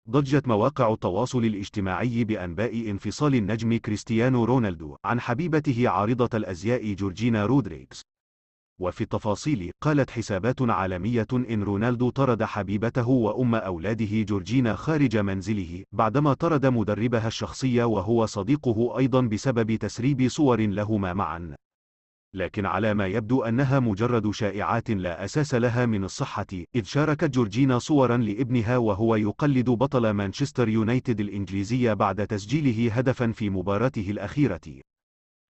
ضجت مواقع التواصل الاجتماعي بأنباء انفصال النجم كريستيانو رونالدو عن حبيبته عارضة الأزياء جورجينا رودريغز. وفي التفاصيل، قالت حسابات عالمية إن رونالدو طرد حبيبته وأم أولاده جورجينا خارج منزله، بعدما طرد مدربها الشخصي وهو صديقه أيضا بسبب تسريب صور لهما معا. لكن على ما يبدو أنها مجرد شائعات لا أساس لها من الصحة، إذ شاركت جورجينا صورا لابنها وهو يقلد بطل مانشستر يونايتد الإنجليزي بعد تسجيله هدفا في مباراته الأخيرة.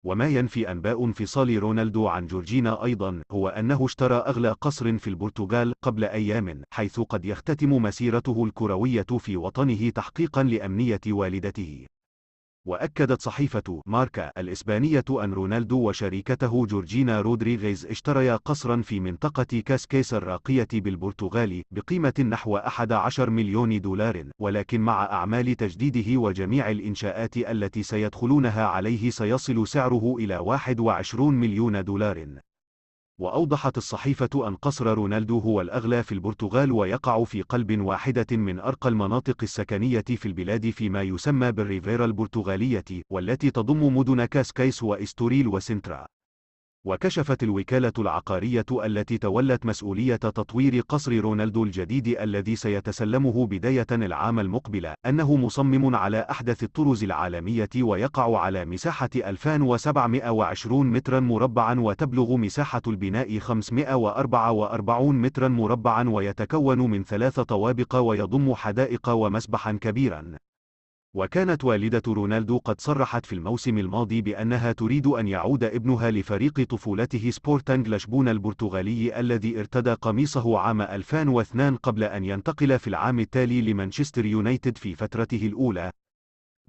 وما ينفي أنباء انفصال رونالدو عن جورجينا أيضا هو أنه اشترى أغلى قصر في البرتغال قبل أيام، حيث قد يختتم مسيرته الكروية في وطنه تحقيقا لأمنية والدته. وأكدت صحيفة ماركا الإسبانية أن رونالدو وشريكته جورجينا رودريغيز اشتريا قصرا في منطقة كاسكيس الراقية بالبرتغال بقيمة نحو 11 مليون دولار، ولكن مع أعمال تجديده وجميع الإنشاءات التي سيدخلونها عليه سيصل سعره إلى 21 مليون دولار. وأوضحت الصحيفة أن قصر رونالدو هو الأغلى في البرتغال ويقع في قلب واحدة من أرقى المناطق السكنية في البلاد فيما يسمى بالريفيرا البرتغالية، والتي تضم مدن كاسكايس وإستوريل وسنترا. وكشفت الوكالة العقارية التي تولت مسؤولية تطوير قصر رونالدو الجديد الذي سيتسلمه بداية العام المقبل أنه مصمم على أحدث الطرز العالمية ويقع على مساحة 2720 مترا مربعا، وتبلغ مساحة البناء 544 مترا مربعا، ويتكون من 3 طوابق ويضم حدائق ومسبحا كبيرا. وكانت والدة رونالدو قد صرحت في الموسم الماضي بأنها تريد أن يعود ابنها لفريق طفولته سبورتنج لشبونة البرتغالي الذي ارتدى قميصه عام 2002 قبل أن ينتقل في العام التالي لمانشستر يونايتد في فترته الأولى.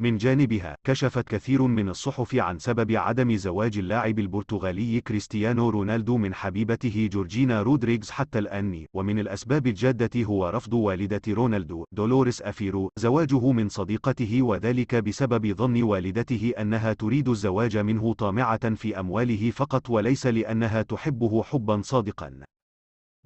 من جانبها، كشفت كثير من الصحف عن سبب عدم زواج اللاعب البرتغالي كريستيانو رونالدو من حبيبته جورجينا رودريغز حتى الآن، ومن الأسباب الجادة هو رفض والدة رونالدو دولوريس أفيرو زواجه من صديقته، وذلك بسبب ظن والدته أنها تريد الزواج منه طامعة في أمواله فقط وليس لأنها تحبه حبا صادقا.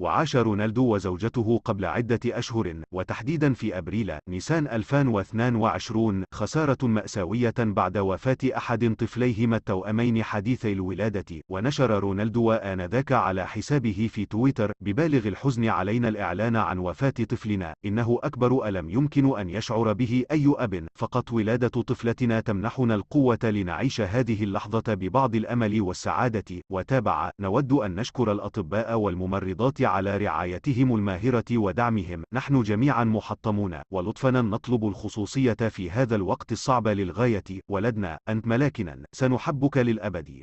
وعاش رونالدو وزوجته قبل عدة أشهر، وتحديدا في أبريل نيسان 2022، خسارة مأساوية بعد وفاة أحد طفليهما التوأمين حديثي الولادة. ونشر رونالدو آنذاك على حسابه في تويتر: ببالغ الحزن علينا الإعلان عن وفاة طفلنا، إنه أكبر ألم يمكن أن يشعر به أي أب، فقط ولادة طفلتنا تمنحنا القوة لنعيش هذه اللحظة ببعض الأمل والسعادة. وتابع: نود أن نشكر الأطباء والممرضات على رعايتهم الماهرة ودعمهم، نحن جميعا محطمون، ولطفنا نطلب الخصوصية في هذا الوقت الصعب للغاية. ولدنا، أنت ملاكنا، سنحبك للأبد.